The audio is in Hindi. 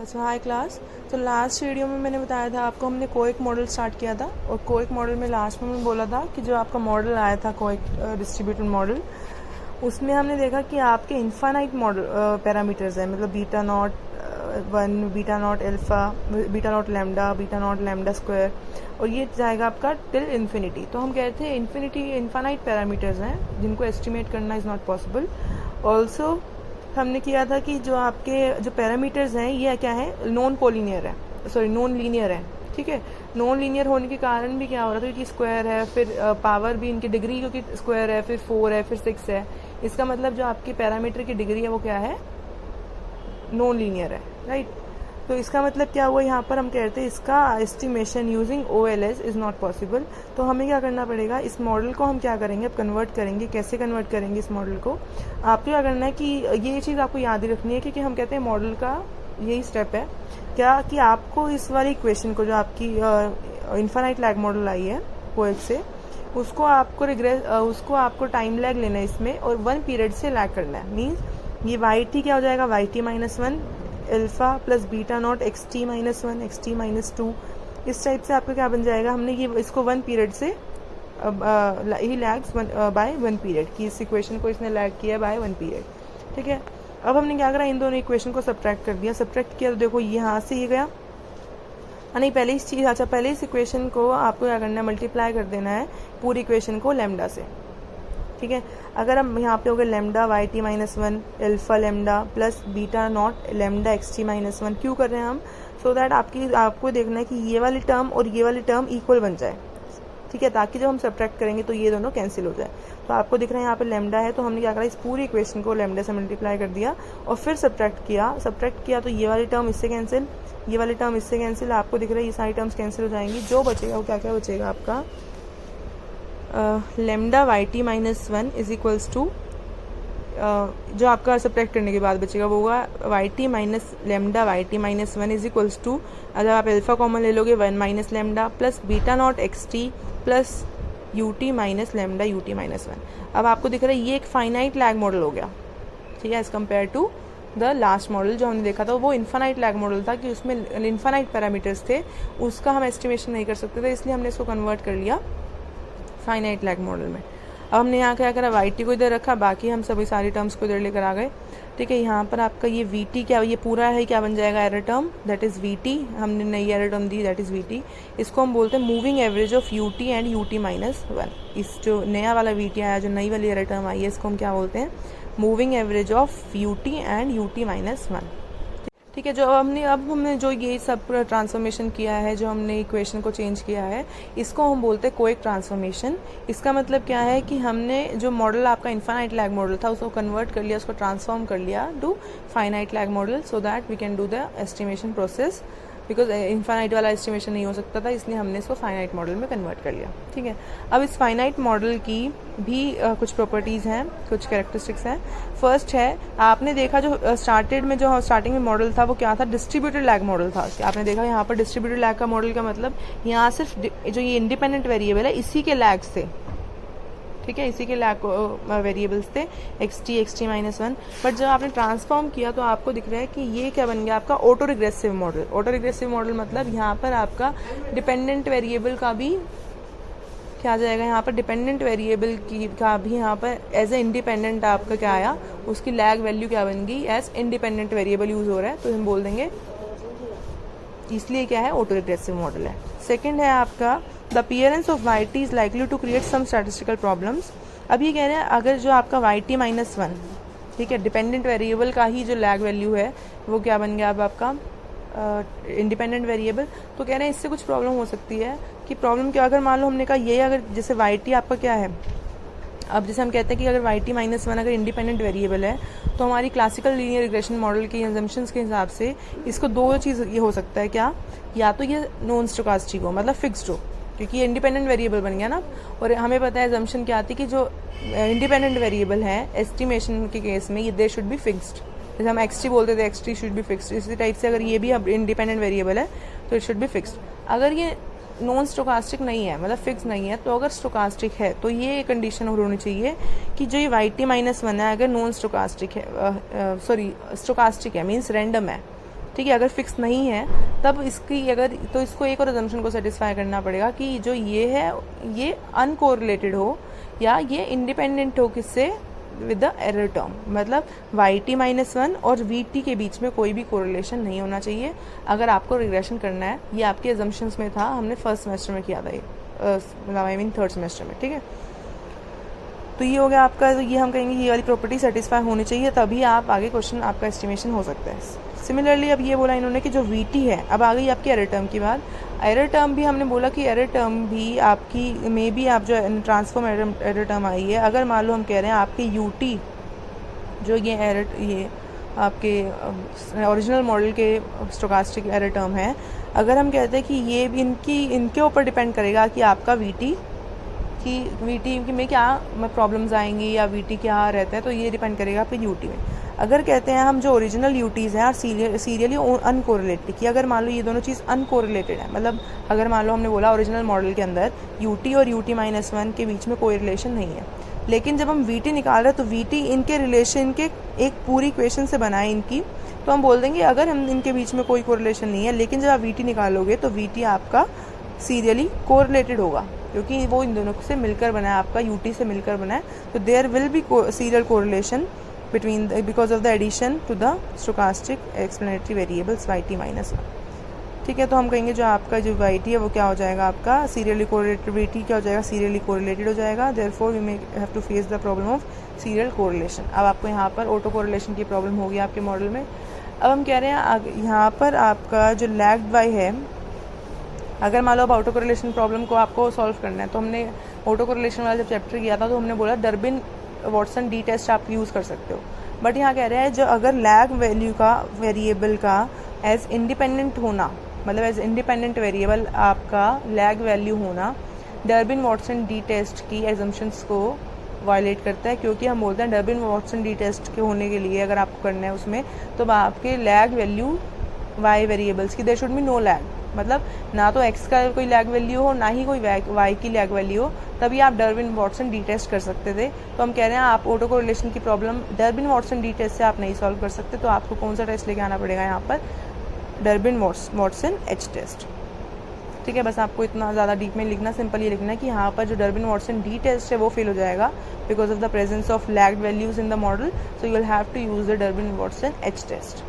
अच्छा हाय क्लास। तो लास्ट वीडियो में मैंने बताया था आपको, हमने कोइक मॉडल स्टार्ट किया था और कोइक मॉडल में लास्ट में मैंने बोला था कि जो आपका मॉडल आया था कोइक डिस्ट्रीब्यूटेड मॉडल, उसमें हमने देखा कि आपके इन्फानाइट मॉडल पैरामीटर्स हैं, मतलब beta not 1, beta not alpha, beta not lambda, beta not lambda square, और ये जाएगा आपका टिल इन्फिनिटी। तो हम कहते हैं इन्फिनिटी इन्फानाइट पैरामीटर्स हैं जिनको एस्टिमेट करना इज़ नॉट पॉसिबल। ऑल्सो हमने किया था कि जो आपके जो पैरामीटर्स हैं ये क्या है, नॉन कोलिनियर है, सॉरी नॉन लीनियर है। ठीक है, नॉन लीनियर होने के कारण भी क्या हो रहा था कि स्क्वायर है, फिर पावर भी इनकी डिग्री क्योंकि स्क्वायर है, फिर 4 है, फिर 6 है। इसका मतलब जो आपके पैरामीटर की डिग्री है वो क्या है, नॉन लीनियर है, राइट। तो इसका मतलब क्या हुआ, यहाँ पर हम कहते हैं इसका estimation using OLS is not possible. तो हमें क्या करना पड़ेगा, इस मॉडल को हम क्या करेंगे, अब कन्वर्ट करेंगे। कैसे कन्वर्ट करेंगे इस मॉडल को, आपको क्या करना है कि ये चीज़ आपको याद ही रखनी है, क्योंकि हम कहते हैं मॉडल का यही स्टेप है क्या कि आपको इस वाली इक्वेशन को जो आपकी इन्फानाइट लैग मॉडल आई है कोएक से, उसको आपको टाइम लैग लेना है इसमें और 1 पीरियड से लैग करना है। मीन्स ये YT क्या हो जाएगा, YT-1 alpha plus beta not XT-1 XT-2, इस टाइप से आपका क्या बन जाएगा। हमने ये इसको 1 पीरियड से ही लैग्स बाय 1 पीरियड की, इस इक्वेशन को इसने लैग किया बाय 1 पीरियड। ठीक है, अब हमने क्या करा, इन दोनों इक्वेशन को सब्ट्रैक्ट कर दिया। सब्ट्रैक्ट किया तो देखो यहाँ से ये गया, नहीं पहले इस चीज़, अच्छा पहले इस इक्वेशन को आपको क्या करना है, मल्टीप्लाई कर देना है पूरी इक्वेशन को लैम्डा से। ठीक है, अगर हम यहाँ पे हो गए lambda YT-1 alpha lambda plus beta not lambda XT-1, क्यों कर रहे हैं हम, सो दैट आपको देखना है कि ये वाली टर्म और ये वाली टर्म इक्वल बन जाए। ठीक है, ताकि जब हम सब्ट्रैक्ट करेंगे तो ये दोनों कैंसिल हो जाए। तो आपको दिख रहा है यहाँ पे लैम्डा है, तो हमने क्या करा, इस पूरी इक्वेशन को लैम्डा से मल्टीप्लाई कर दिया और फिर सब्ट्रैक्ट किया तो ये वाली टर्म इससे कैंसिल, ये वाली टर्म इससे कैंसिल, आपको दिख रहा है ये सारी टर्म्स कैंसिल हो जाएंगी। जो बचेगा वो क्या क्या बचेगा आपका, lambda YT-1 is equals to, जो आपका सब्ट्रैक्ट करने के बाद बचेगा वो होगा YT minus lambda YT-1 is equals to, अगर आप अल्फा कॉमन ले लोगे 1 minus lambda plus beta not XT plus UT minus lambda UT-1। अब आपको दिख रहा है ये एक फाइनाइट लैग मॉडल हो गया। ठीक है, as compare to the last model जो हमने देखा था, वो इन्फानाइट लैग मॉडल था कि उसमें इन्फानाइट पैरामीटर्स थे, उसका हम एस्टिमेशन नहीं कर सकते थे, इसलिए हमने इसको कन्वर्ट कर लिया फाइनाइट लैग मॉडल में। अब हमने यहाँ क्या करा, YT को इधर रखा, बाकी हम सभी सारी टर्म्स को इधर लेकर आ गए। ठीक है, यहाँ पर आपका ये VT क्या, ये पूरा है क्या बन जाएगा, error term, that is VT। हमने नई error term the, that is VT। इसको हम बोलते हैं moving average of UT and UT-1। इस जो नया वाला VT आया, जो नई वाली एरर टर्म आई है, इसको हम क्या बोलते हैं, moving average of UT and UT-1। ठीक है, अब हमने जो ये सब ट्रांसफॉर्मेशन किया है, जो हमने इक्वेशन को चेंज किया है, इसको हम बोलते हैं कोइक ट्रांसफॉर्मेशन। इसका मतलब क्या है कि हमने जो मॉडल आपका इन्फानाइट लैग मॉडल था उसको कन्वर्ट कर लिया, उसको ट्रांसफॉर्म कर लिया to finite lag model, so that we can do the estimation process, because infinite वाला एस्टिमेशन नहीं हो सकता था, इसलिए हमने इसको फाइनाइट मॉडल में कन्वर्ट कर लिया। ठीक है, अब इस फाइनाइट मॉडल की भी कुछ प्रॉपर्टीज़ हैं, कुछ कैरेक्टरिस्टिक्स हैं। फर्स्ट है, आपने देखा जो स्टार्टिंग में मॉडल था वो क्या था, डिस्ट्रीब्यूटेड लैग मॉडल था। आपने देखा यहाँ पर डिस्ट्रीब्यूटेड लैग का मॉडल का मतलब यहाँ सिर्फ जो ये इंडिपेंडेंट वेरिएबल है इसी के लैग्स थे। ठीक है, इसी के लैग वेरिएबल्स थे XT XT-1। बट जब आपने ट्रांसफॉर्म किया तो आपको दिख रहा है कि ये क्या बन गया, आपका auto regressive model. Auto regressive model मतलब यहाँ पर आपका डिपेंडेंट वेरिएबल का भी क्या आ जाएगा, यहाँ पर डिपेंडेंट वेरिएबल का भी यहाँ पर एज ए इंडिपेंडेंट आपका क्या आया, उसकी लैग वैल्यू क्या बन गई, एज इंडिपेंडेंट वेरिएबल यूज हो रहा है, तो हम बोल देंगे इसलिए क्या है, ऑटो रिग्रेसिव मॉडल है। सेकेंड है आपका the appearance of YT is likely to create some statistical problems. अब ये कह रहे हैं अगर जो आपका YT-1, ठीक है, डिपेंडेंट वेरिएबल का ही जो लैग वैल्यू है वो क्या बन गया, अब आपका इंडिपेंडेंट वेरिएबल, तो कह रहे हैं इससे कुछ प्रॉब्लम हो सकती है। कि प्रॉब्लम क्या, अगर मान लो हमने कहा ये, अगर जैसे YT आपका क्या है, अब जैसे हम कहते हैं कि अगर YT-1 अगर इंडिपेंडेंट वेरिएबल है तो हमारी क्लासिकल लीनियर रिग्रेशन मॉडल की अजम्पशंस के हिसाब से इसको दो चीज़ ये हो सकता है क्या, या तो ये नॉन स्टोकास्टिक हो, मतलब फिक्स्ड हो, क्योंकि ये इंडिपेंडेंट वेरिएबल बन गया ना, और हमें पता है अजम्पशन क्या आती है कि जो इंडिपेंडेंट वेरिएबल है एस्टिमेशन के केस में ये दे शुड बी फिक्स्ड। जैसे हम XT बोलते थे, XT शुड बी फिक्स्ड, इसी टाइप से अगर ये भी अब इंडिपेंडेंट वेरिएबल है तो इट शुड बी फिक्स्ड। अगर ये नॉन स्टोकास्टिक नहीं है, मतलब फिक्स नहीं है, तो अगर स्टोकास्टिक है तो ये कंडीशन होनी चाहिए कि जो ये YT-1 है अगर नॉन स्टोकास्टिक है, सॉरी स्टोकास्टिक है, मीन्स रैंडम है, ठीक है। अगर फिक्स नहीं है तब इसकी अगर तो इसको एक और अजम्पशन को सेटिस्फाई करना पड़ेगा कि जो ये है ये अनकोरिलेटेड हो या ये इंडिपेंडेंट हो किससे, विद द एरर टर्म। मतलब yt-1 और vt के बीच में कोई भी कोरिलेशन नहीं होना चाहिए अगर आपको रिग्रेशन करना है। ये आपके अजम्पशंस में था, हमने फर्स्ट सेमेस्टर में किया था ये, मतलब आई मीन थर्ड सेमेस्टर में, ठीक है। तो ये हो गया आपका, तो ये हम कहेंगे ये वाली प्रॉपर्टी सेटिस्फाई होनी चाहिए, तभी आप आगे क्वेश्चन आपका एस्टिमेशन हो सकता है। सिमिलरली अब ये बोला इन्होंने कि जो vt है, अब आ गई आपकी एरर टर्म की बात। एरर टर्म भी हमने बोला कि एरर टर्म भी आपकी में भी आप जो ट्रांसफॉर्म एरर टर्म आई है, अगर मान लो हम कह रहे हैं आपके ut जो ये आपके ओरिजिनल मॉडल के स्टोकास्टिक एरर टर्म है, अगर हम कहते हैं कि ये इनके ऊपर डिपेंड करेगा कि आपका vt में क्या प्रॉब्लम्स आएंगी या vt क्या रहता है, तो ये डिपेंड करेगा आपके ut में। अगर कहते हैं हम जो ओरिजिनल यूटीज़ हैं और सीरियली अनकोरिलेटेड की, अगर मान लो ये दोनों चीज़ अनकोरिलेटेड है, मतलब अगर मान लो हमने बोला ओरिजिनल मॉडल के अंदर ut और ut-1 के बीच में कोई रिलेशन नहीं है, लेकिन जब हम vt निकाल रहे हैं तो vt इनके रिलेशन के एक पूरी इक्वेशन से बनाए इनकी, तो हम बोल देंगे अगर हम इनके बीच में कोई कोरिलेशन नहीं है, लेकिन जब आप vt निकालोगे तो vt आपका सीरियली कोरिलेटेड होगा क्योंकि वो इन दोनों से मिलकर बना है, आपका ut से मिलकर बना है। तो there will be serial correlation between because of the addition to the stochastic explanatory variables yt-1। ठीक है, तो हम कहेंगे जो आपका जो yt है वो क्या हो जाएगा, आपका सीरियली कोरिलेटेड, vt क्या हो जाएगा, सीरियली कोरिलेटेड हो जाएगा। Therefore we may have to face the problem of serial correlation. अब आपको यहाँ पर ऑटो कोरिलेशन की प्रॉब्लम होगी आपके मॉडल में। अब हम कह रहे हैं यहाँ पर आपका जो लैग्ड y है, अगर मान लो अब ऑटो कोरिलेशन प्रॉब्लम को आपको सॉल्व करना है, तो हमने ऑटो कोरिलेशन वाला जब चैप्टर किया था तो हमने बोला डर्बिन वॉटसन डी टेस्ट आप यूज़ कर सकते हो। बट यहाँ कह रहा है जो अगर लैग वैल्यू का वेरिएबल का एज इंडिपेंडेंट होना, मतलब एज इंडिपेंडेंट वेरिएबल आपका लैग वैल्यू होना डर्बिन वॉटसन डी टेस्ट की एजम्पशंस को वायलेट करता है, क्योंकि हम बोलते हैं डर्बिन वॉटसन डी टेस्ट के होने के लिए अगर आपको करना है उसमें, तो आपके लैग वैल्यू y वेरिएबल्स की there should be no lag, मतलब ना तो x का कोई लैग वैल्यू हो ना ही कोई y की लैग वैल्यू हो, तभी आप डर्बिन वॉटसन डी टेस्ट कर सकते थे। तो हम कह रहे हैं आप ऑटो कोरिलेशन की problem Durbin Watson D test से आप नहीं सॉल्व कर सकते, तो आपको कौन सा टेस्ट लेके आना पड़ेगा यहाँ पर, डर्बिन वॉटसन एच टेस्ट। ठीक है, बस आपको इतना ज़्यादा डीप में लिखना, सिंपल ये लिखना है कि यहाँ पर जो डर्बिन वॉटसन डी टेस्ट है वो फेल हो जाएगा because of the presence of lagged values in the model, so you will have to use the Durbin Watson H test.